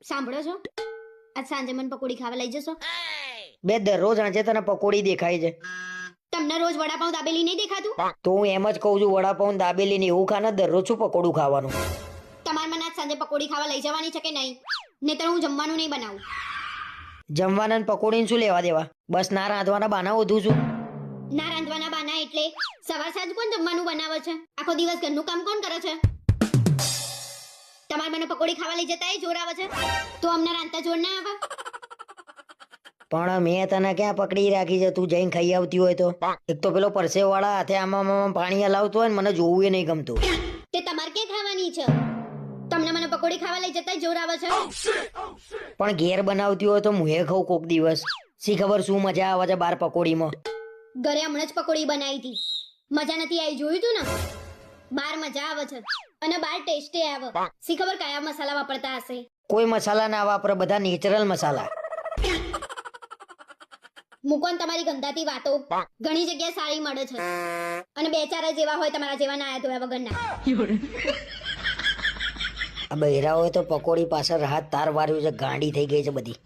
સાંભળો છો? આજ સાંજે મને પકોડી ખાવા લઈ જશો? બે દરરોજ સાંજે તને પકોડી દેખાય છે. તમને રોજ વડાપાઉં દાબેલી નહીં દેખાતું? તો હું એમ જ કહું છું, વડાપાઉં દાબેલી ને એવું ખાને દરરોજ શું પકોડું ખાવાનું? તમારે મને આજ સાંજે પકોડી ખાવા લઈ જવાની છે કે નહીં? નહીંતર હું જમવાનું નહીં બનાવું. જમવાના ને પકોડીને શું લેવા દેવા? બસ ના રાંધવાના બાના વધુ છું. ના રાંધવાના બાના એટલે સવાર સાંજ કોણ જમવાનું બનાવે છે? આખો દિવસ ઘરનું કામ કોણ કરે છે? તમારે મને પકોડી ખાવા લઈ જતા જોર આવે છે, તો અમને રાંધતા જોર ના આવે? પણ મેં તને ક્યાં પકડી રાખી છે? તું જઈને ખાઈ આવતી હોય તો. એક તો પેલો પરસેવ વાળા હાથે આમાં પાણી હલાવતો હોય ને મને જોવું એ નહીં ગમતું. તે તમારે ક્યાં ખાવાની છે? તમને મને પકોડી ખાવા લઈ જતા જોર આવે છે? પણ ઘેર બનાવતી હોય તો મુએ ખાઉં કોક દિવસ. શી ખબર શું મજા આવે છે બાર પકોડીમાં. ઘરે હમણાં જ પકોડી બનાવી હતી, મજા નથી આવી. જોયું તું ને? બાર મજા આવે છે અને બાર ટેસ્ટે આવે. શી ખબર કયા મસાલા વાપરતા હશે? કોઈ મસાલા ના વાપરે, બધા નેચરલ મસાલા. મૂકો ને તમારી ગંધાતી વાતો. ઘણી જગ્યાએ સારી મળે છે અને બે ચાર જ એવા હોય તમારા જેવા નાયા ધોયા વગરના. આ બૈરા હોય તો પકોડી પાછળ હાથ તાર વાર્યું છે, ગાંડી થઈ ગઈ છે બધી.